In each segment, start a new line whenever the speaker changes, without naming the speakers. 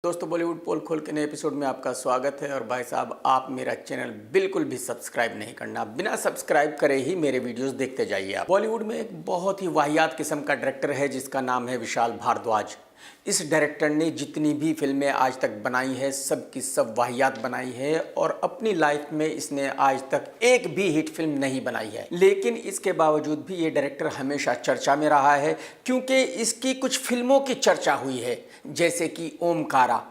दोस्तों, बॉलीवुड पोल खोल के नए एपिसोड में आपका स्वागत है। और भाई साहब, आप मेरा चैनल बिल्कुल भी सब्सक्राइब नहीं करना, बिना सब्सक्राइब करे ही मेरे वीडियोस देखते जाइए आप। बॉलीवुड में एक बहुत ही वाहियात किस्म का डायरेक्टर है जिसका नाम है विशाल भारद्वाज। इस डायरेक्टर ने जितनी भी फिल्में आज तक बनाई है सब की सब वाहियात बनाई है और अपनी लाइफ में इसने आज तक एक भी हिट फिल्म नहीं बनाई है। लेकिन इसके बावजूद भी ये डायरेक्टर हमेशा चर्चा में रहा है क्योंकि इसकी कुछ फिल्मों की चर्चा हुई है, जैसे कि ओमकारा।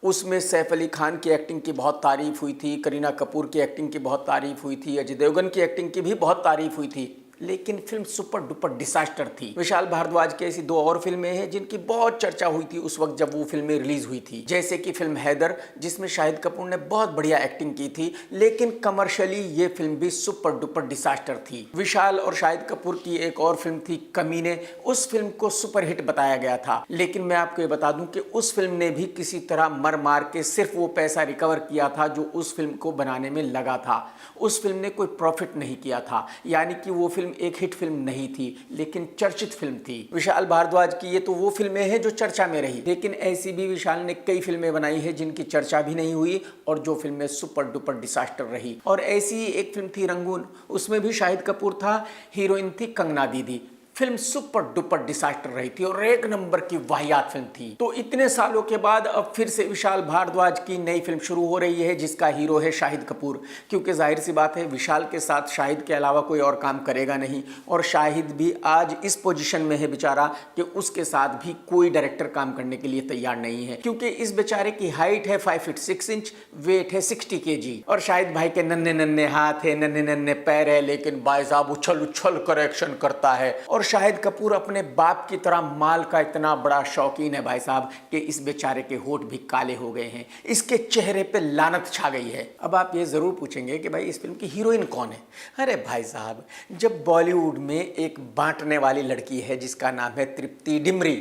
उसमें सैफ अली खान की एक्टिंग की बहुत तारीफ हुई थी, करीना कपूर की एक्टिंग की बहुत तारीफ हुई थी, अजय देवगन की एक्टिंग की भी बहुत तारीफ हुई थी, लेकिन फिल्म सुपर डुपर डिसास्टर थी। विशाल भारद्वाज की ऐसी दो और फिल्में हैं जिनकी बहुत चर्चा हुई थी उस वक्त जब वो फिल्में रिलीज हुई थी, जैसे कि फिल्म हैदर, जिसमें शाहिद कपूर ने बहुत बढ़िया एक्टिंग की थी, लेकिन कमर्शियली ये फिल्म भी सुपर डुपर डिसास्टर थी। विशाल और शाहिद कपूर की एक और फिल्म थी कमीने, उस फिल्म को सुपर हिट बताया गया था, लेकिन मैं आपको ये बता दूं कि उस फिल्म ने भी किसी तरह मर मार के सिर्फ वो पैसा रिकवर किया था जो उस फिल्म को बनाने में लगा था। उस फिल्म ने कोई प्रॉफिट नहीं किया था, यानी कि वो फिल्म एक हिट फिल्म नहीं थी, लेकिन चर्चित फिल्म थी। विशाल भारद्वाज की ये तो वो फिल्में हैं जो चर्चा में रही, लेकिन ऐसी भी विशाल ने कई फिल्में बनाई है जिनकी चर्चा भी नहीं हुई और जो फिल्में सुपर डुपर डिसास्टर रही। और ऐसी ही एक फिल्म थी रंगून, उसमें भी शाहिद कपूर था, हीरोइन थी कंगना दीदी। फिल्म सुपर डुपर डिसास्टर रही थी और एक नंबर की वाहियात फिल्म थी। तो इतने सालों के बाद अब फिर से विशाल भारद्वाज की नई फिल्म शुरू हो रही है जिसका हीरो है शाहिद कपूर, क्योंकि जाहिर सी बात है विशाल के साथ शाहिद के अलावा कोई और काम करेगा नहीं। और शाहिद भी आज इस पोजीशन में है बेचारा कि उसके साथ भी कोई डायरेक्टर काम करने के लिए तैयार नहीं है, क्योंकि इस बेचारे की हाइट है 5 फीट 6 इंच, वेट है 60 kg और शाहिद भाई के नन्हे नन्हे हाथ है, नन्हे नन्हे पैर है, लेकिन भाई साहब उछल उछल कर एक्शन करता है। और शाहिद कपूर अपने बाप की तरह माल का इतना बड़ा शौकीन है भाई साहब कि इस बेचारे के होंठ भी काले हो गए हैं, इसके चेहरे पे लानत छा गई है। अब आप ये जरूर पूछेंगे कि भाई इस फिल्म की हीरोइन कौन है। अरे भाई साहब, जब बॉलीवुड में एक बांटने वाली लड़की है जिसका नाम है तृप्ति डिमरी,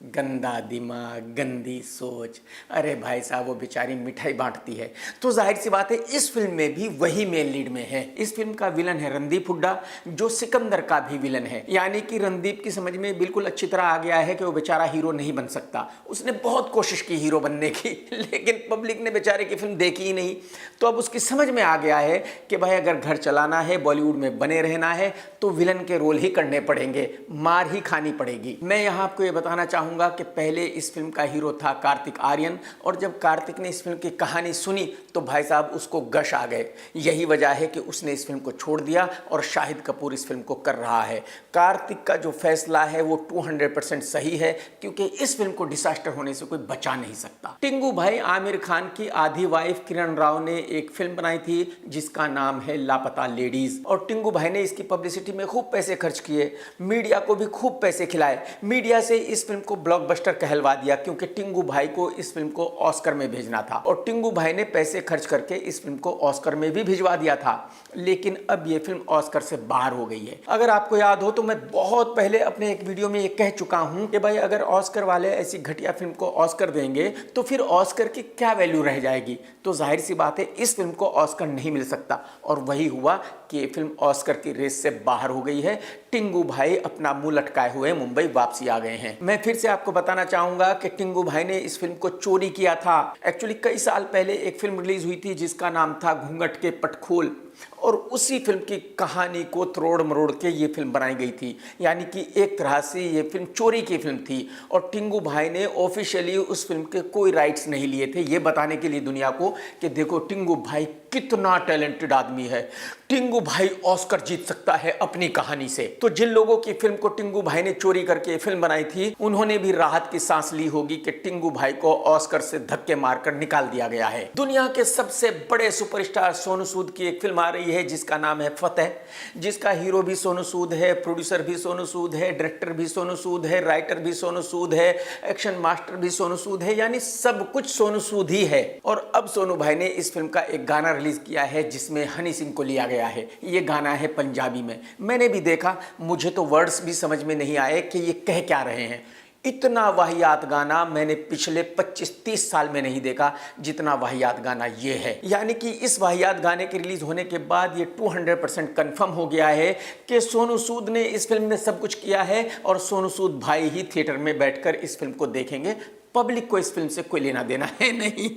गंदा दिमाग, गंदी सोच, अरे भाई साहब वो बेचारी मिठाई बांटती है, तो जाहिर सी बात है इस फिल्म में भी वही मेन लीड में है। इस फिल्म का विलन है रणदीप हुड्डा, जो सिकंदर का भी विलन है, यानी कि रणदीप की समझ में बिल्कुल अच्छी तरह आ गया है कि वो बेचारा हीरो नहीं बन सकता। उसने बहुत कोशिश की हीरो बनने की, लेकिन पब्लिक ने बेचारे की फिल्म देखी ही नहीं। तो अब उसकी समझ में आ गया है कि भाई अगर घर चलाना है, बॉलीवुड में बने रहना है, तो विलन के रोल ही करने पड़ेंगे, मार ही खानी पड़ेगी। मैं यहाँ आपको ये बताना चाहूँगा कि पहले इस फिल्म का हीरो था कार्तिक आर्यन, और जब कार्तिक ने इस फिल्म की कहानी सुनी तो भाई साहब उसको गश आ गए। यही वजह है कि उसने इस फिल्म को छोड़ दिया और शाहिद कपूर इस फिल्म को कर रहा है। कार्तिक का जो फैसला है वो 200% सही है, क्योंकि इस फिल्म को डिसास्टर होने से कोई बचा नहीं सकता। टिंगू भाई आमिर खान की आधी वाइफ किरण राव ने एक फिल्म बनाई थी जिसका नाम है लापता लेडीज, और टिंगू भाई ने इसकी पब्लिसिटी में खूब पैसे खर्च किए, मीडिया को भी खूब पैसे खिलाए, मीडिया से इस फिल्म को ब्लॉकबस्टर कहलवा दिया, क्योंकि टिंगू भाई को इस फिल्म को ऑस्कर में भेजना था और टिंगू भाई ने पैसे खर्च करके इस फिल्म को ऑस्कर में भी भिजवा दिया था। लेकिन अब ये फिल्म ऑस्कर से बाहर हो गई है। अगर आपको याद हो तो मैं बहुत पहले अपने एक वीडियो में ये कह चुका हूं कि भाई अगर ऑस्कर वाले ऐसी घटिया फिल्म को ऑस्कर देंगे तो फिर ऑस्कर की क्या वैल्यू रह जाएगी। तो जाहिर सी बात है इस फिल्म को ऑस्कर नहीं मिल सकता, और वही हुआ कि ये फिल्म ऑस्कर की रेस से बाहर हो गई है। टिंगू भाई अपना मुंह लटकाए हुए मुंबई वापसी आ गए हैं। मैं फिर से आपको बताना चाहूंगा कि टिंगू भाई ने इस फिल्म को चोरी किया था। एक्चुअली कई साल पहले एक फिल्म रिलीज हुई थी जिसका नाम था घूंघट के पटखोल, और उसी फिल्म की कहानी को तरोड़ मरोड़ के ये फिल्म बनाई गई थी, यानी कि एक तरह से ये फिल्म चोरी की फिल्म थी। और टिंगू भाई ने ऑफिशियली उस फिल्म के कोई राइट्स नहीं लिए थे, ये बताने के लिए दुनिया को कि देखो टिंगू भाई कितना टैलेंटेड आदमी है, टिंगू भाई ऑस्कर जीत सकता है अपनी कहानी से। तो जिन लोगों की फिल्म को टिंगू भाई ने चोरी करके फिल्म बनाई थी उन्होंने भी राहत की सांस ली होगी कि टिंगू भाई को ऑस्कर से धक्के मारकर निकाल दिया गया है। दुनिया के सबसे बड़े सुपरस्टार सोनू सूद की एक फिल्म आ रही है जिसका नाम है फतेह, जिसका हीरो भी सोनू सूद है, प्रोड्यूसर भी सोनू सूद है, डायरेक्टर भी सोनू सूद है, राइटर भी सोनू सूद है, एक्शन मास्टर भी सोनू सूद है, यानी सब कुछ सोनू सूद ही है। और अब सोनू भाई ने इस फिल्म का एक गाना रिलीज किया है जिसमें हनी सिंह को लिया गया है। ये गाना है पंजाबी में। मैंने भी देखा, मुझे तो वर्ड्स भी समझ में नहीं आए कि ये कह क्या रहे हैं। इतना वाहियात गाना मैंने पिछले 25-30 साल में नहीं देखा जितना वाहियात गाना ये है। यानी कि इस वाहियात गाने के रिलीज होने के बाद ये 200% कंफर्म हो गया है कि सोनू सूद ने इस फिल्म में सब कुछ किया है और सोनू सूद भाई ही थिएटर में बैठकर इस फिल्म को देखेंगे। पब्लिक को इस फिल्म से कोई लेना देना है नहीं।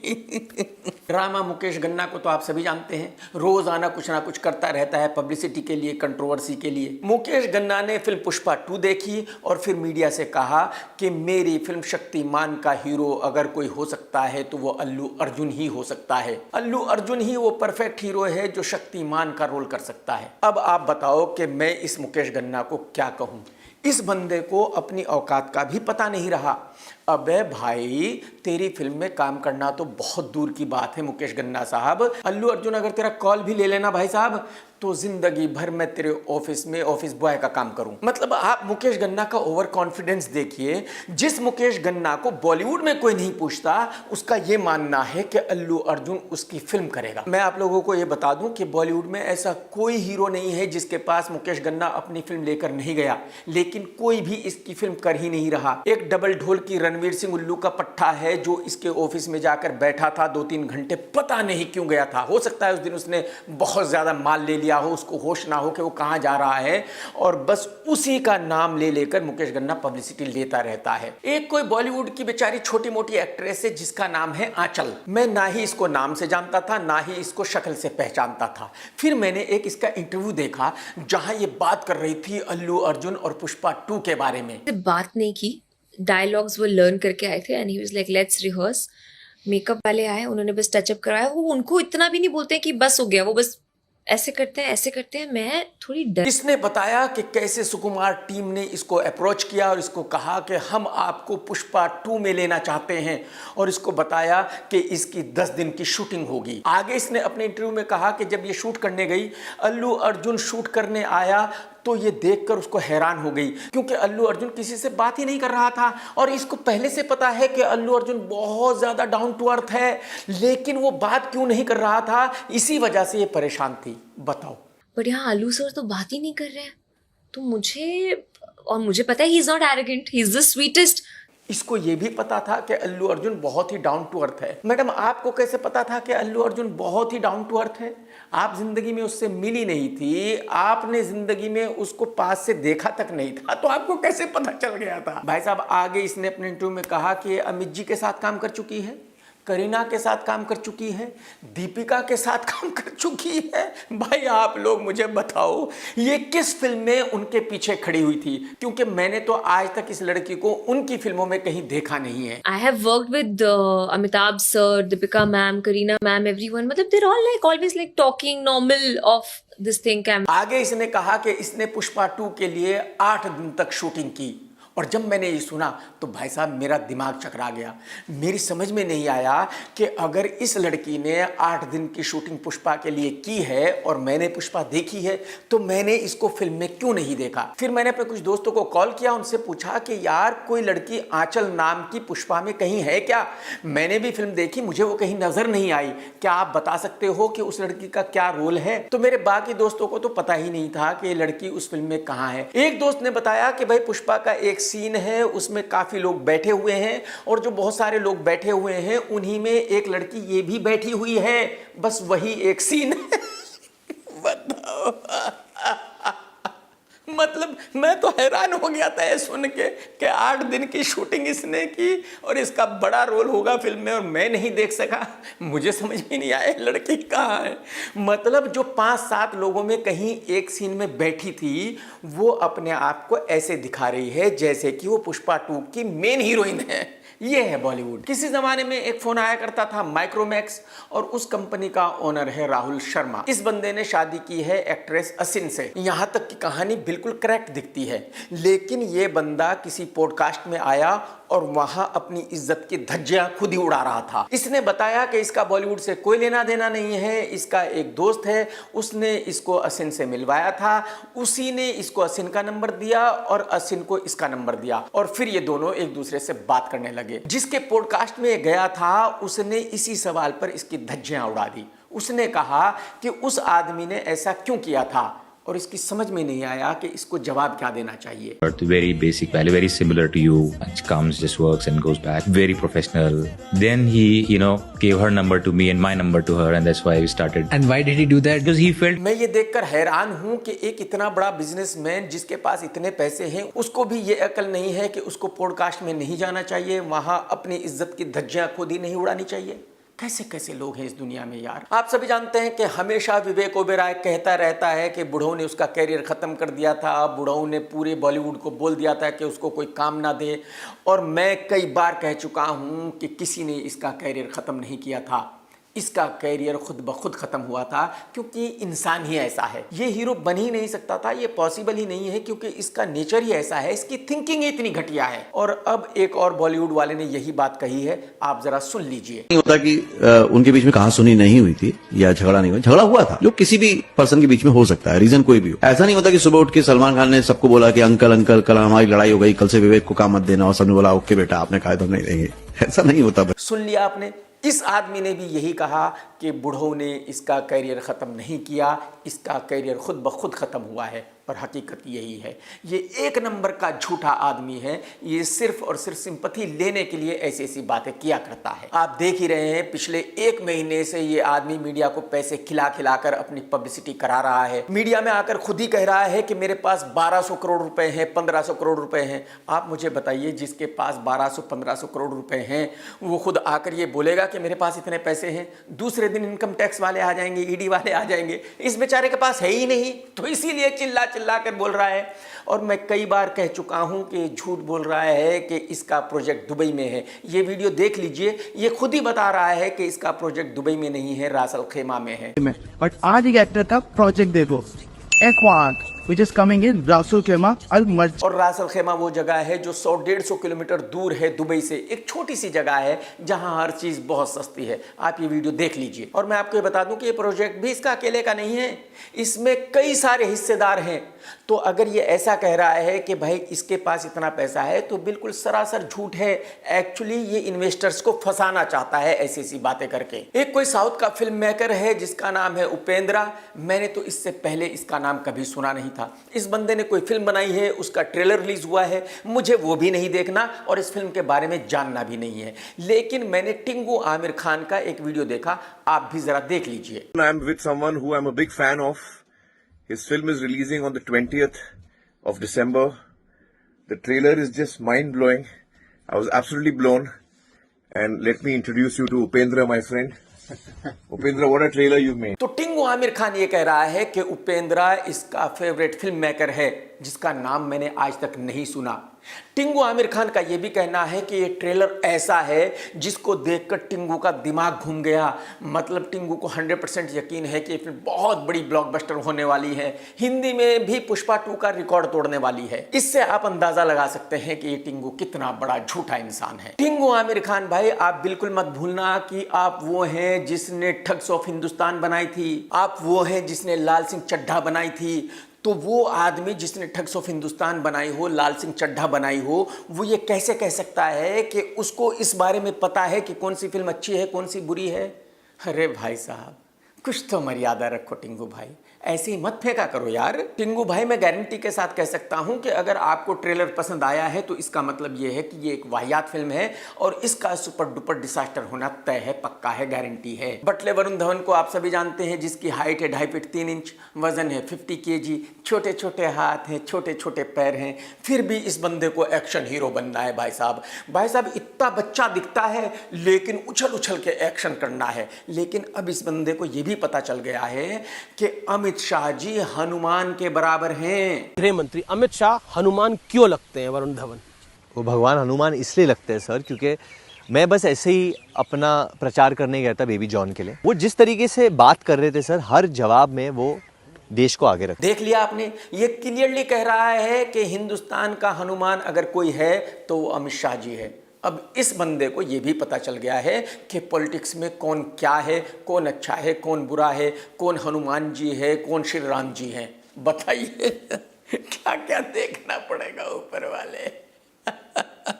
ड्रामा मुकेश गन्ना को तो आप सभी जानते हैं, रोजाना कुछ ना कुछ करता रहता है पब्लिसिटी के लिए, कंट्रोवर्सी के लिए। मुकेश गन्ना ने फिल्म पुष्पा 2 देखी और फिर मीडिया से कहा कि मेरी फिल्म शक्तिमान का हीरो अगर कोई हो सकता है तो वो अल्लू अर्जुन ही हो सकता है। अल्लू अर्जुन ही वो परफेक्ट हीरो है जो शक्तिमान का रोल कर सकता है। अब आप बताओ कि मैं इस मुकेश गन्ना को क्या कहूं। इस बंदे को अपनी औकात का भी पता नहीं रहा। अबे भाई, तेरी फिल्म में काम करना तो बहुत दूर की बात है मुकेश गन्ना साहब। अल्लू अर्जुन अगर तेरा कॉल भी ले लेना भाई साहब, तो जिंदगी भर मैं तेरे ऑफिस में ऑफिस बॉय का काम करूं। मतलब आप मुकेश गन्ना का ओवर कॉन्फिडेंस देखिए। जिस मुकेश गन्ना को बॉलीवुड में कोई नहीं पूछता, उसका ये मानना है कि अल्लू अर्जुन उसकी फिल्म करेगा। मैं आप लोगों को ये बता दूं कि बॉलीवुड में ऐसा कोई हीरो नहीं है जिसके पास मुकेश गन्ना अपनी फिल्म लेकर नहीं गया, लेकिन कोई भी इसकी फिल्म कर ही नहीं रहा। एक डबल ढोल की रणवीर सिंह उल्लू का पट्टा है जो इसके ऑफिस में जाकर बैठा था 2-3 घंटे, पता नहीं क्यों गया था। हो सकता है उस दिन उसने बहुत ज्यादा माल ले लिया हो, उसको होश ना हो कि वो कहां जा रहा है, और बस उसी का नाम ले लेकर मुकेश गन्ना पब्लिसिटी लेता रहता है। एक कोई बॉलीवुड की बेचारी छोटी मोटी एक्ट्रेस है जिसका नाम है आंचल। मैं ना ही इसको नाम से जानता था, ना ही इसको शक्ल से पहचानता था। फिर मैंने एक इसका इंटरव्यू देखा जहां ये बात कर रही थी अल्लू अर्जुन और पुष्पा 2 के बारे में।
बात नहीं की, डायलॉग्स वो लर्न करके आए थे and he was like let's rehearse. Makeup वाले आए, उन्होंने बस टचअप कराया। वो उनको इतना भी नहीं बोलते हैं कि बस हो गया, वो बस ऐसे करते हैं ऐसे करते हैं। मैं थोड़ी डर।
इसने बताया कि कैसे सुकुमार टीम ने इसको अप्रोच किया और इसको कहा कि हम आपको पुष्पा 2 में लेना चाहते हैं, और इसको बताया कि इसकी 10 दिन की शूटिंग होगी। आगे इसने अपने इंटरव्यू में कहा कि जब ये शूट करने गई, अल्लू अर्जुन शूट करने आया तो ये देखकर उसको हैरान हो गई, क्योंकि अल्लू अर्जुन किसी से बात ही नहीं कर रहा था। और इसको पहले से पता है कि अल्लू अर्जुन बहुत ज्यादा डाउन टू अर्थ है, लेकिन वो बात क्यों नहीं कर रहा था, इसी वजह से ये परेशान थी। बताओ।
बट यहाँ अल्लू सर तो बात ही नहीं कर रहे हैं, तो मुझे पता है he is not arrogant, he is the sweetest.
इसको ये भी पता था कि अल्लू अर्जुन बहुत ही डाउन टू अर्थ है। मैडम, आपको कैसे पता था कि अल्लू अर्जुन बहुत ही डाउन टू अर्थ है? आप जिंदगी में उससे मिली नहीं थी, आपने जिंदगी में उसको पास से देखा तक नहीं था, तो आपको कैसे पता चल गया था? भाई साहब, आगे इसने अपने इंटरव्यू में कहा कि अमित जी के साथ काम कर चुकी है, करीना के साथ काम कर चुकी है, दीपिका के साथ काम कर चुकी है। भाई आप लोग मुझे बताओ, ये किस फिल्म में उनके पीछे खड़ी हुई थी? क्योंकि मैंने तो आज तक इस लड़की को उनकी फिल्मों में कहीं देखा नहीं है।
I have worked with Amitabh sir, Deepika ma'am, Kareena ma'am, everyone. मतलब they are all like always like talking normal of this thing calm.
आगे इसने कहा कि इसने पुष्पा 2 के लिए 8 दिन तक शूटिंग की, और जब मैंने ये सुना तो भाई साहब मेरा दिमाग चकरा गया। मेरी समझ में नहीं आया कि अगर इस लड़की ने 8 दिन की शूटिंग पुष्पा के लिए की है और मैंने पुष्पा देखी है, तो मैंने इसको फिल्म में क्यों नहीं देखा? फिर मैंने अपने कुछ दोस्तों को कॉल किया, उनसे पूछा कि यार कोई लड़की आंचल नाम की पुष्पा में कहीं है क्या? मैंने भी फिल्म देखी, मुझे वो कहीं नजर नहीं आई। क्या आप बता सकते हो कि उस लड़की का क्या रोल है? तो मेरे बाकी दोस्तों को तो पता ही नहीं था कि ये लड़की उस फिल्म में कहाँ है। एक दोस्त ने बताया कि भाई पुष्पा का एक सीन है, उसमें काफी लोग बैठे हुए हैं, और जो बहुत सारे लोग बैठे हुए हैं उन्हीं में एक लड़की ये भी बैठी हुई है, बस वही एक सीन है। बताओ। मतलब मैं तो हैरान हो गया था ये सुन के कि 8 दिन की शूटिंग इसने की और इसका बड़ा रोल होगा फिल्म में, और मैं नहीं देख सका। मुझे समझ में नहीं आया लड़की कहाँ है। मतलब जो 5-7 लोगों में कहीं एक सीन में बैठी थी, वो अपने आप को ऐसे दिखा रही है जैसे कि वो पुष्पा 2 की मेन हीरोइन है। ये है बॉलीवुड। किसी जमाने में एक फोन आया करता था माइक्रोमैक्स, और उस कंपनी का ओनर है राहुल शर्मा। इस बंदे ने शादी की है एक्ट्रेस असिन से। यहाँ तक की कहानी बिल्कुल करेक्ट दिखती है, लेकिन ये बंदा किसी पॉडकास्ट में आया और वहां अपनी इज्जत की धज्जियां खुद ही उड़ा रहा था। इसने बताया कि इसका बॉलीवुड से कोई लेना देना नहीं है, इसका एक दोस्त है, उसने इसको असिन से मिलवाया था, उसी ने इसको असिन का नंबर दिया और असिन को इसका नंबर दिया, और फिर ये दोनों एक दूसरे से बात करने लगे। जिसके पॉडकास्ट में गया था उसने इसी सवाल पर इसकी धज्जियां उड़ा दी। उसने कहा कि उस आदमी ने ऐसा क्यों किया था, और इसकी समझ में नहीं आया कि इसको जवाब क्या देना चाहिए।
Very basic value, very similar to you. It comes, just works and goes back. Very professional. Then he, gave her number to me and my number to her, and that's why we started.
And why did he do that?
Because he felt
मैं ये देखकर हैरान हूं कि एक इतना बड़ा businessman जिसके पास इतने पैसे हैं, उसको भी ये अकल नहीं है कि उसको पॉडकास्ट में नहीं जाना चाहिए, वहां अपनी इज्जत की धज्जियां खुद ही नहीं उड़ानी चाहिए। कैसे कैसे लोग हैं इस दुनिया में यार। आप सभी जानते हैं कि हमेशा विवेक ओबेरॉय कहता रहता है कि बुढ़ऊ ने उसका कैरियर ख़त्म कर दिया था, बुढ़ऊ ने पूरे बॉलीवुड को बोल दिया था कि उसको कोई काम ना दे। और मैं कई बार कह चुका हूं कि किसी ने इसका कैरियर ख़त्म नहीं किया था, इसका कैरियर खुद ब खुद ख़त्म हुआ था, क्योंकि इंसान ही ऐसा है। ये हीरो बन ही नहीं सकता था, ये पॉसिबल ही नहीं है, क्योंकि इसका नेचर ही ऐसा है, इसकी थिंकिंग ही इतनी घटिया है। और अब एक और बॉलीवुड वाले ने यही बात कही है, आप जरा सुन लीजिए।
नहीं होता कि उनके बीच में कहासुनी नहीं हुई थी या झगड़ा नहीं हुआ, झगड़ा हुआ था जो किसी भी पर्सन के बीच में हो सकता है, रीजन कोई भी हो। ऐसा नहीं होता कि सुबह उठ के सलमान खान ने सबको बोला कि अंकल अंकल कल हमारी लड़ाई हो गई, कल से विवेक को काम मत देना, और सबने बोला ओके बेटा आपने कहा तो हम नहीं देंगे। ऐसा नहीं होता।
सुन लिया आपने, इस आदमी ने भी यही कहा कि बुढ़ऊ ने इसका कैरियर ख़त्म नहीं किया, इसका कैरियर खुद ब खुद ख़त्म हुआ है। और हकीकत यही है, ये एक नंबर का झूठा आदमी है। ये सिर्फ और सिर्फ सिंपैथी लेने के लिए ऐसी ऐसी बातें किया करता है। आप देख ही रहे हैं, पिछले 1 महीने से ये आदमी मीडिया को पैसे खिला खिलाकर अपनी पब्लिसिटी करा रहा है। मीडिया में आकर खुद ही कह रहा है कि मेरे पास 1200 करोड़ रुपए हैं, 1500 करोड़ रुपए हैं। आप मुझे बताइए, जिसके पास 1200-1500 करोड़ रुपए हैं, वो खुद आकर ये बोलेगा कि मेरे पास इतने पैसे हैं? दूसरे दिन इनकम टैक्स वाले आ जाएंगे, ईडी वाले आ जाएंगे। इस बेचारे के पास है ही नहीं, तो इसीलिए चिल्ला चिल्ला कर बोल रहा है। और मैं कई बार कह चुका हूं कि झूठ बोल रहा है कि इसका प्रोजेक्ट दुबई में है। ये वीडियो देख लीजिए, ये खुद ही बता रहा है कि इसका प्रोजेक्ट दुबई में नहीं है, रास अल खैमा में है।
But आज एक एक्टर का प्रोजेक्ट देखो, एक्वाक which is coming in रास अल खैमा अल मर्ज।
और रास अल खैमा वो जगह है जो 100-150 किलोमीटर दूर है दुबई से। एक छोटी सी जगह है जहां हर चीज बहुत सस्ती है। आप ये वीडियो देख लीजिए। और मैं आपको ये बता दूं कि ये प्रोजेक्ट भी इसका अकेले का नहीं है, इसमें कई सारे हिस्सेदार हैं। तो अगर ये ऐसा कह रहा है कि भाई इसके पास इतना पैसा है, तो बिल्कुल सरासर झूठ है। एक्चुअली ये इन्वेस्टर्स को फंसाना चाहता है ऐसी ऐसी बातें करके। एक कोई साउथ का फिल्म मेकर है जिसका नाम है उपेंद्रा। मैंने तो इससे पहले इसका नाम कभी सुना नहीं था। इस बंदे ने कोई फिल्म बनाई है, उसका ट्रेलर रिलीज हुआ है, मुझे वो भी नहीं देखना और इस फिल्म के बारे में जानना भी नहीं है। लेकिन मैंने टिंगू आमिर खान का एक वीडियो देखा, आप भी जरा देख लीजिए।
I am with someone who I'm a big fan of. His film is releasing on the 20th of December. The trailer is just mind-blowing. I was absolutely blown. And let me introduce you to Upendra, my friend. Upendra, what a trailer you've made.
तो टिंगू आमिर खान ये कह रहा है कि उपेंद्रा इसका favourite film maker है, जिसका नाम मैंने आज तक नहीं सुना। टिंगू आमिर खान का ये भी कहना है कि ये ट्रेलर ऐसा है जिसको देखकर टिंगू का दिमाग घूम गया। मतलब टिंगू को 100% यकीन है कि ये फिल्म बहुत बड़ी ब्लॉकबस्टर होने वाली है, हिंदी में भी पुष्पा 2 का रिकॉर्ड तोड़ने वाली है। इससे आप अंदाजा लगा सकते हैं कि ये टिंगू कितना बड़ा झूठा इंसान है। टिंगू आमिर खान भाई, आप बिल्कुल मत भूलना कि आप वो हैं जिसने ठग्स ऑफ हिंदुस्तान बनाई थी, आप वो हैं जिसने लाल सिंह चड्ढा बनाई थी। तो वो आदमी जिसने ठग्स ऑफ हिंदुस्तान बनाई हो, लाल सिंह चड्ढा बनाई हो, वो ये कैसे कह सकता है कि उसको इस बारे में पता है कि कौन सी फिल्म अच्छी है, कौन सी बुरी है? अरे भाई साहब, कुछ तो मर्यादा रखो टिंगू भाई, ऐसे ही मत फेंका करो यार। टिंगू भाई, मैं गारंटी के साथ कह सकता हूं कि अगर आपको ट्रेलर पसंद आया है तो इसका मतलब ये है कि ये एक वाहियात फिल्म है और इसका सुपर डुपर डिसास्टर होना तय है, पक्का है, गारंटी है। बटले वरुण धवन को आप सभी जानते हैं, जिसकी हाइट है 2.5 फीट 3 इंच, वजन है 50 kg, छोटे छोटे हाथ हैं, छोटे छोटे पैर हैं, फिर भी इस बंदे को एक्शन हीरो बनना है। भाई साहब इतना बच्चा दिखता है लेकिन उछल उछल के एक्शन करना है। लेकिन अब इस बंदे को यह भी पता चल गया है कि अमित शाह जी हनुमान के बराबर हैं।
गृह मंत्री अमित शाह हनुमान क्यों लगते हैं वरुण धवन?
वो भगवान हनुमान इसलिए लगते हैं सर, क्योंकि मैं बस ऐसे ही अपना प्रचार करने गया था बेबी जॉन के लिए। वो जिस तरीके से बात कर रहे थे सर, हर जवाब में वो देश को आगे रख।
देख लिया आपने, ये क्लियरली कह रहा है कि हिंदुस्तान का हनुमान अगर कोई है तो वो अमित शाह जी है। अब इस बंदे को यह भी पता चल गया है कि पॉलिटिक्स में कौन क्या है, कौन अच्छा है, कौन बुरा है, कौन हनुमान जी है, कौन श्री राम जी हैं। बताइए क्या क्या देखना पड़ेगा ऊपर वाले।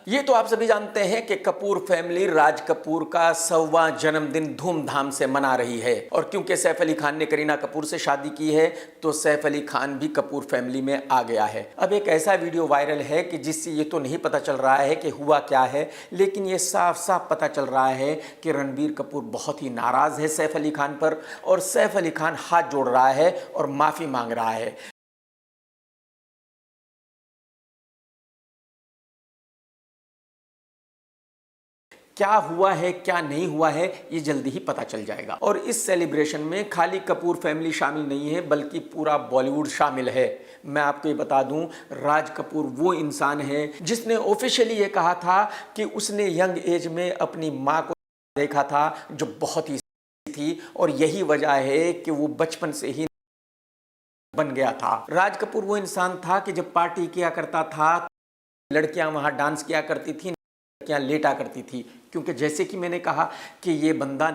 ये तो आप सभी जानते हैं कि कपूर फैमिली राज कपूर का 100वां जन्मदिन धूमधाम से मना रही है। और क्योंकि सैफ अली खान ने करीना कपूर से शादी की है तो सैफ अली खान भी कपूर फैमिली में आ गया है। अब एक ऐसा वीडियो वायरल है कि जिससे ये तो नहीं पता चल रहा है कि हुआ क्या है, लेकिन ये साफ साफ पता चल रहा है कि रणबीर कपूर बहुत ही नाराज है सैफ अली खान पर, और सैफ अली खान हाथ जोड़ रहा है और माफी मांग रहा है। क्या हुआ है क्या नहीं हुआ है ये जल्दी ही पता चल जाएगा। और इस सेलिब्रेशन में खाली कपूर फैमिली शामिल नहीं है बल्कि पूरा बॉलीवुड शामिल है। मैं आपको ये बता दूं, राज कपूर वो इंसान है जिसने ऑफिशियली ये कहा था कि उसने यंग एज में अपनी माँ को देखा था जो बहुत ही थी, और यही वजह है कि वो बचपन से ही बन गया था। राज कपूर वो इंसान था कि जब पार्टी किया करता था लड़कियां वहां डांस किया करती थी, लड़कियां लेटा करती थी, क्योंकि जैसे कि मैंने कहा कि ये बंदा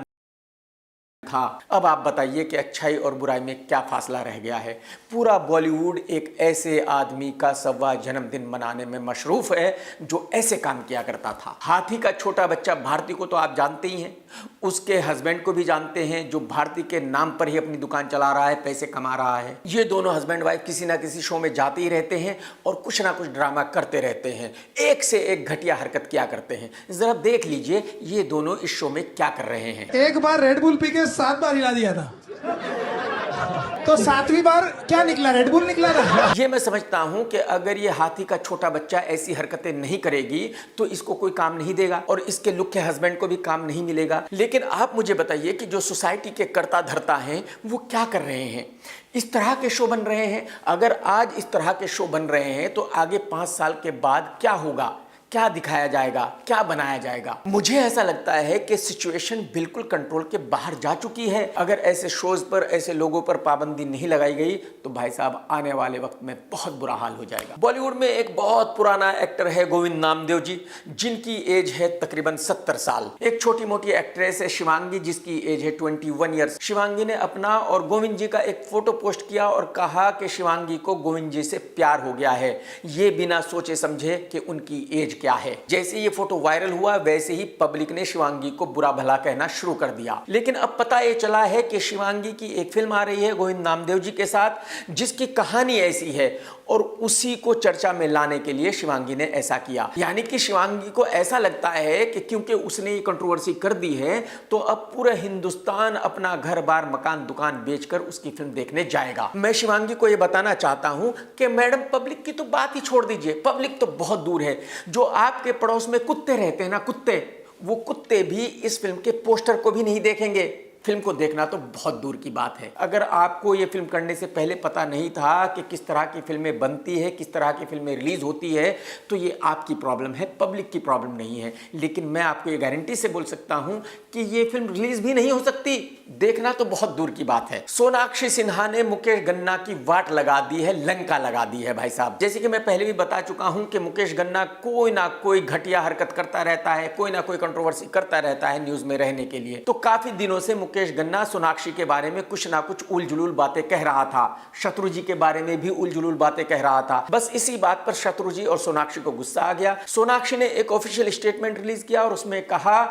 था। अब आप बताइए कि अच्छाई और बुराई में क्या फासला रह गया है। पूरा बॉलीवुड एक ऐसे आदमी का 100वां जन्मदिन मनाने में मशरूफ है जो ऐसे काम किया करता था। हाथी का छोटा बच्चा भारती को तो आप जानते ही हैं, उसके हस्बैंड को भी जानते हैं जो भारती के नाम पर ही अपनी दुकान चला रहा है, पैसे कमा रहा है। ये दोनों हस्बैंड वाइफ किसी ना किसी शो में जाते ही रहते हैं और कुछ ना कुछ ड्रामा करते रहते हैं, एक से एक घटिया हरकत किया करते हैं। जरा देख लीजिए ये दोनों इस शो में क्या कर रहे हैं।
एक बार रेड बुल पी के 7 बार हिला दिया था, तो 7वीं बार क्या निकला? रेड बुल निकला था।
ये मैं समझता हूं कि अगर ये हाथी का छोटा बच्चा ऐसी हरकतें नहीं करेगी तो इसको कोई काम नहीं देगा और इसके लुक के हस्बैंड को भी काम नहीं मिलेगा। लेकिन आप मुझे बताइए कि जो सोसाइटी के कर्ता धर्ता हैं वो क्या कर रहे हैं? इस तरह के शो बन रहे हैं। अगर आज इस तरह के शो बन रहे हैं तो आगे 5 साल के बाद क्या होगा, क्या दिखाया जाएगा, क्या बनाया जाएगा? मुझे ऐसा लगता है कि सिचुएशन बिल्कुल कंट्रोल के बाहर जा चुकी है। अगर ऐसे शोज पर ऐसे लोगों पर पाबंदी नहीं लगाई गई तो भाई साहब आने वाले वक्त में बहुत बुरा हाल हो जाएगा। बॉलीवुड में एक बहुत पुराना एक्टर है गोविंद नामदेव जी, जिनकी एज है तकरीबन 70 साल। एक छोटी मोटी एक्ट्रेस है शिवांगी जिसकी एज है 21 ईयर्स। शिवांगी ने अपना और गोविंद जी का एक फोटो पोस्ट किया और कहा कि शिवांगी को गोविंद जी से प्यार हो गया है, ये बिना सोचे समझे कि उनकी एज क्या है। जैसे ये फोटो वायरल हुआ वैसे ही पब्लिक ने शिवांगी को बुरा भला कहना शुरू कर दिया। लेकिन अब पता ये चला है कि शिवांगी की एक फिल्म आ रही है गोविंद नामदेव जी के साथ जिसकी कहानी ऐसी है और उसी को चर्चा में लाने के लिए शिवांगी ने ऐसा किया। यानी कि शिवांगी को ऐसा लगता है कि क्योंकि उसने ये कंट्रोवर्सी कर दी है तो अब पूरा हिंदुस्तान अपना घर बार मकान दुकान बेचकर उसकी फिल्म देखने जाएगा। मैं शिवांगी को ये बताना चाहता हूं कि मैडम पब्लिक की तो बात ही छोड़ दीजिए, पब्लिक तो बहुत दूर है, जो आपके पड़ोस में कुत्ते रहते हैं ना, कुत्ते, वो कुत्ते भी इस फिल्म के पोस्टर को भी नहीं देखेंगे। फिल्म को देखना तो बहुत दूर की बात है। अगर आपको ये फिल्म करने से पहले पता नहीं था कि किस तरह की फिल्में बनती है, किस तरह की फिल्में रिलीज होती है, तो ये आपकी प्रॉब्लम है, पब्लिक की प्रॉब्लम नहीं है। लेकिन मैं आपको ये गारंटी से बोल सकता हूं कि ये फिल्म रिलीज भी नहीं हो सकती, देखना तो बहुत दूर की बात है। सोनाक्षी सिन्हा ने मुकेश गन्ना की वाट लगा दी है, लंका लगा दी है भाई साहब। जैसे कि मैं पहले भी बता चुका हूं कि मुकेश गन्ना कोई ना कोई घटिया हरकत करता रहता है, कोई ना कोई कंट्रोवर्सी करता रहता है न्यूज में रहने के लिए। तो काफी दिनों से मुकेश गन्ना सोनाक्षी के बारे में कुछ ना कुछ उल जुलूल बातें कह रहा था, शत्रु जी के बारे में भी उल जुलूल बातें कह रहा था। बस इसी बात पर शत्रु जी और सोनाक्षी को गुस्सा आ गया। सोनाक्षी ने एक ऑफिशियल स्टेटमेंट रिलीज किया और उसमें कहा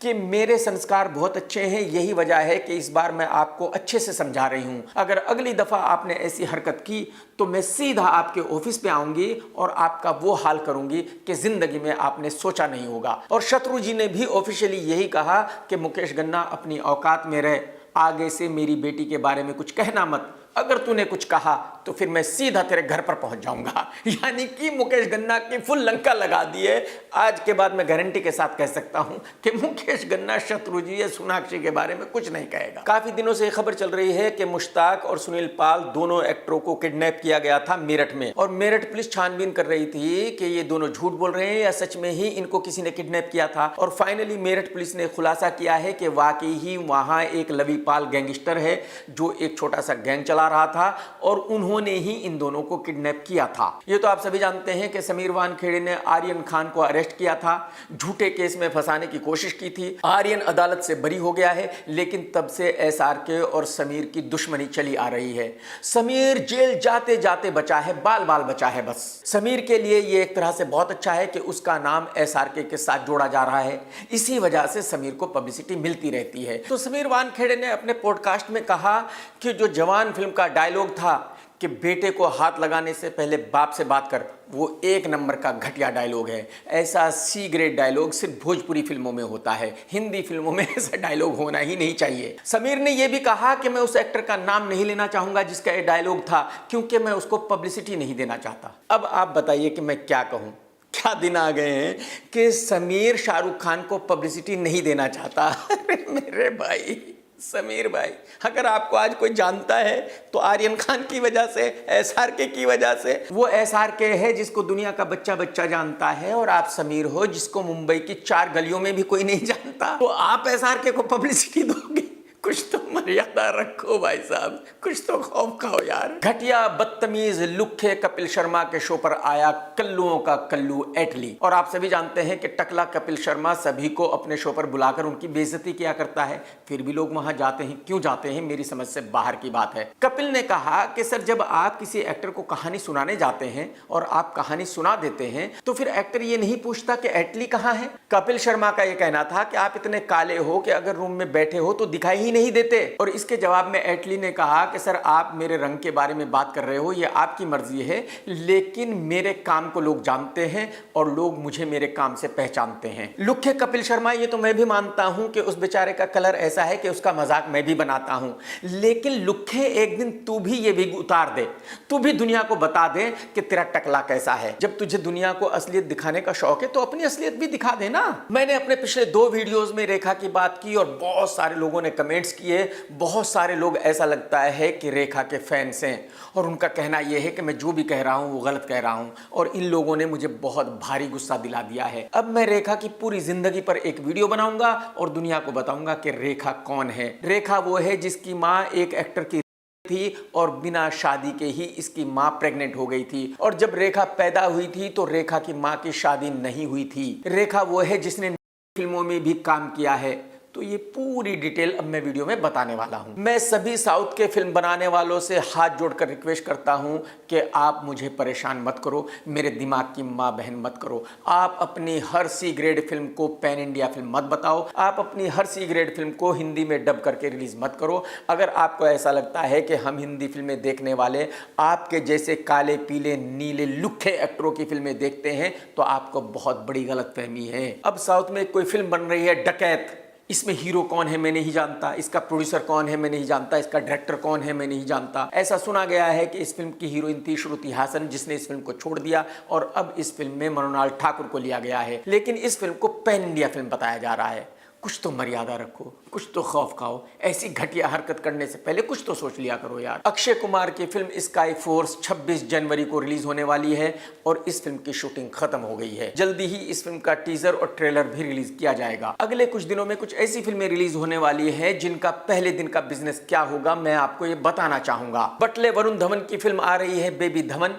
कि मेरे संस्कार बहुत अच्छे हैं, यही वजह है कि इस बार मैं आपको अच्छे से समझा रही हूं। अगर अगली दफा आपने ऐसी हरकत की तो मैं सीधा आपके ऑफिस पे आऊंगी और आपका वो हाल करूंगी कि जिंदगी में आपने सोचा नहीं होगा। और शत्रु जी ने भी ऑफिशियली यही कहा कि मुकेश गन्ना अपनी औकात में रहे, आगे से मेरी बेटी के बारे में कुछ कहना मत, अगर तूने कुछ कहा तो फिर मैं सीधा तेरे घर पर पहुंच जाऊंगा। यानी कि मुकेश गन्ना की फुल लंका लगा दी है। आज के बाद मैं गारंटी के साथ कह सकता हूं कि मुकेश गन्ना शत्रु जी या सोनाक्षी के बारे में कुछ नहीं कहेगा। काफी दिनों से खबर चल रही है कि मुश्ताक और सुनील पाल दोनों एक्टरों को किडनैप किया गया था मेरठ में, और मेरठ पुलिस छानबीन कर रही थी कि ये दोनों झूठ बोल रहे हैं या सच में ही इनको किसी ने किडनैप किया था। और फाइनली मेरठ पुलिस ने खुलासा किया है कि वाकई ही वहां एक लवी पाल गैंगस्टर है जो एक छोटा सा गैंग चला रहा था और उन्होंने उन्होंने ही इन दोनों को किडनैप किया था। ये तो आप सभी जानते हैं कि समीर वानखेड़े ने आर्यन खान को अरेस्ट किया था, झूठे केस में फंसाने की कोशिश की थी। आर्यन अदालत से बरी हो गया है, लेकिन तब से SRK और समीर की दुश्मनी चली आ रही है। समीर जेल जाते जाते बचा है, बाल बाल बचा है बस। समीर के लिए ये एक तरह से बहुत अच्छा है कि उसका नाम SRK के साथ जोड़ा जा रहा है, इसी वजह से समीर को पब्लिसिटी मिलती रहती है। तो समीर वानखेड़े ने अपने पॉडकास्ट में कहा कि जो जवान फिल्म का डायलॉग था कि बेटे को हाथ लगाने से पहले बाप से बात कर, वो एक नंबर का घटिया डायलॉग है। ऐसा C ग्रेड डायलॉग सिर्फ भोजपुरी फिल्मों में होता है, हिंदी फिल्मों में ऐसा डायलॉग होना ही नहीं चाहिए। समीर ने यह भी कहा कि मैं उस एक्टर का नाम नहीं लेना चाहूंगा जिसका ये डायलॉग था, क्योंकि मैं उसको पब्लिसिटी नहीं देना चाहता। अब आप बताइए कि मैं क्या कहूं। क्या दिन आ गए हैं कि समीर शाहरुख खान को पब्लिसिटी नहीं देना चाहता। अरे मेरे भाई समीर भाई, अगर आपको आज कोई जानता है तो आर्यन खान की वजह से, SRK की वजह से। वो SRK है जिसको दुनिया का बच्चा बच्चा जानता है, और आप समीर हो जिसको मुंबई की 4 गलियों में भी कोई नहीं जानता। तो आप SRK को पब्लिसिटी दोगे? कुछ तो मर्यादा रखो भाई साहब, कुछ तो खौफ खाओ यार। घटिया बदतमीज लुक्खे कपिल शर्मा के शो पर आया कल्लुओं का कल्लू एटली। और आप सभी जानते हैं कि टकला कपिल शर्मा सभी को अपने शो पर बुलाकर उनकी बेइज्जती किया करता है, फिर भी लोग वहां जाते हैं। क्यों जाते हैं, मेरी समझ से बाहर की बात है। कपिल ने कहा कि सर, जब आप किसी एक्टर को कहानी सुनाने जाते हैं और आप कहानी सुना देते हैं तो फिर एक्टर ये नहीं पूछता कि एटली कहाँ है। कपिल शर्मा का ये कहना था कि आप इतने काले हो कि अगर रूम में बैठे हो तो दिखाई ही नहीं देते। और इसके जवाब में एटली ने कहा कि सर, आप मेरे रंग के बारे में बात कर रहे हो, ये आपकी मर्जी है, लेकिन मेरे काम को लोग जानते हैं और लोग मुझे मेरे काम से पहचानते हैं। लुक्खे कपिल शर्मा, ये तो मैं भी मानता हूं कि उस बेचारे का कलर ऐसा है कि उसका मजाक मैं भी बनाता हूं, लेकिन लुक्खे एक दिन तू भी ये विग उतार दे, तू भी दुनिया को बता दे कि तेरा टकला कैसा है। जब तुझे दुनिया को असलियत दिखाने का शौक है तो अपनी असलियत भी दिखा देना। मैंने अपने पिछले 2 वीडियोस में रेखा की बात की और बहुत सारे लोगों ने कमेंट्स किए। बहुत सारे लोग ऐसा लगता है कि रेखा के फैंस हैं और उनका कहना यह है कि मैं जो भी कह रहा हूं वो गलत कह रहा हूं, और इन लोगों ने मुझे बहुत भारी गुस्सा दिला दिया है। अब मैं रेखा की पूरी जिंदगी पर एक वीडियो बनाऊंगा और दुनिया को बताऊंगा कि रेखा कौन है। रेखा वो है जिसकी मां एक एक्टर की थी और बिना शादी के ही इसकी मां प्रेग्नेंट हो गई थी, और जब रेखा पैदा हुई थी तो रेखा की मां की शादी नहीं हुई थी। रेखा वो है जिसने फिल्मों में भी काम किया है। तो ये पूरी डिटेल अब मैं वीडियो में बताने वाला हूं। मैं सभी साउथ के फिल्म बनाने वालों से हाथ जोड़कर रिक्वेस्ट करता हूं कि आप मुझे परेशान मत करो, मेरे दिमाग की मां बहन मत करो। आप अपनी हर C ग्रेड फिल्म को पैन इंडिया फिल्म मत बताओ, आप अपनी हर C ग्रेड फिल्म को हिंदी में डब करके रिलीज मत करो। अगर आपको ऐसा लगता है कि हम हिंदी फिल्में देखने वाले आपके जैसे काले पीले नीले लुक्खे एक्टरों की फिल्में देखते हैं तो आपको बहुत बड़ी गलतफहमी है। अब साउथ में कोई फिल्म बन रही है डकैत, इसमें हीरो कौन है मैं नहीं जानता, इसका प्रोड्यूसर कौन है मैं नहीं जानता, इसका डायरेक्टर कौन है मैं नहीं जानता। ऐसा सुना गया है कि इस फिल्म की हीरोइन थी श्रुति हासन, जिसने इस फिल्म को छोड़ दिया और अब इस फिल्म में मृणाल ठाकुर को लिया गया है, लेकिन इस फिल्म को पैन इंडिया फिल्म बताया जा रहा है। कुछ तो मर्यादा रखो, कुछ तो खौफ खाओ। ऐसी घटिया हरकत करने से पहले कुछ तो सोच लिया करो यार। अक्षय कुमार की फिल्म स्काई फोर्स 26 जनवरी को रिलीज होने वाली है और इस फिल्म की शूटिंग खत्म हो गई है। जल्दी ही इस फिल्म का टीजर और ट्रेलर भी रिलीज किया जाएगा। अगले कुछ दिनों में कुछ ऐसी फिल्में रिलीज होने वाली है जिनका पहले दिन का बिजनेस क्या होगा मैं आपको ये बताना चाहूंगा। बटले वरुण धवन की फिल्म आ रही है बेबी धवन।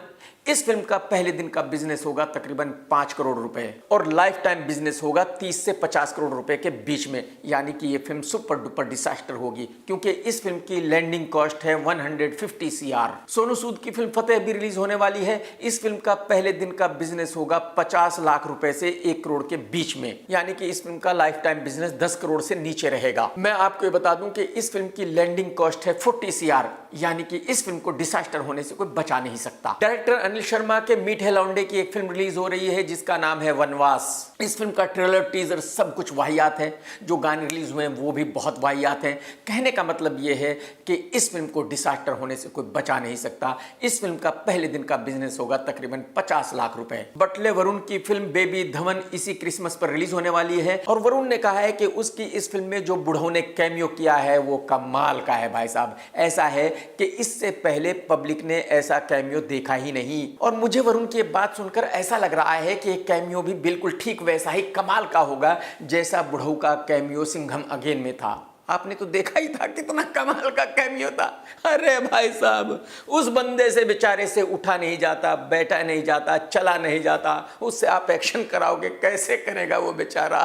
इस फिल्म का पहले दिन का बिजनेस होगा तकरीबन 5 करोड़ रुपए और लाइफ टाइम बिजनेस होगा 30 से 50 करोड़ रुपए के बीच में, यानी कि ये फिल्म सुपर डुपर डिसास्टर होगी क्योंकि इस फिल्म की लैंडिंग कॉस्ट है 150 CR। सोनू सूद की फिल्म फतेह भी रिलीज होने वाली है। इस फिल्म का पहले दिन का बिजनेस होगा 50 लाख रुपए से 1 करोड़ के बीच में, यानी कि इस फिल्म का लाइफ टाइम बिजनेस 10 करोड़ से नीचे रहेगा। मैं आपको ये बता दूं कि इस फिल्म की लैंडिंग कॉस्ट है 40 CR, यानी कि इस फिल्म को डिसास्टर होने से कोई बचा नहीं सकता। डायरेक्टर अनिल शर्मा के मीठे लौंडे की एक फिल्म रिलीज हो रही है जिसका नाम है वनवास। इस फिल्म का ट्रेलर टीजर सब कुछ वाहियात है, जो गाने रिलीज हुए हैं वो भी बहुत वाहियात हैं। कहने का मतलब ये है कि इस फिल्म को डिसास्टर होने से कोई बचा नहीं सकता। इस फिल्म का पहले दिन का बिजनेस होगा तकरीबन 50 लाख रुपए। बटले वरुण की फिल्म बेबी धवन इसी क्रिसमस पर रिलीज होने वाली है और वरुण ने कहा है कि उसकी इस फिल्म में जो बुढ़ों ने कैमियो किया है वो कमाल का है भाई साहब। ऐसा है कि इससे पहले पब्लिक ने ऐसा कैमियो देखा ही नहीं और मुझे वरुण की बात सुनकर ऐसा लग रहा है कि कैमियो भी बिल्कुल ठीक वैसा ही कमाल का होगा जैसा बुढ़ऊ का कैमियो सिंघम अगेन में था। आपने तो देखा ही था कितना कमाल का कैमियो था। अरे भाई साहब, उस बंदे से बेचारे से उठा नहीं जाता, बैठा नहीं जाता, चला नहीं जाता, उससे आप एक्शन कराओगे, कैसे करेगा वो बेचारा?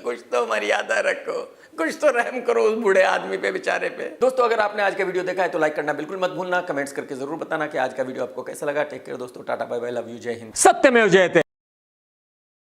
कुछ तो मर्यादा रखो, कुछ तो रहम करो उस बूढ़े आदमी पे, बेचारे पे। दोस्तों, अगर आपने आज का वीडियो देखा है तो लाइक करना बिल्कुल मत भूलना, कमेंट्स करके जरूर बताना कि आज का वीडियो आपको कैसा लगा। टेक केयर दोस्तों, tata bye bye, love you, जय हिंद।
सत्यमेव जयते।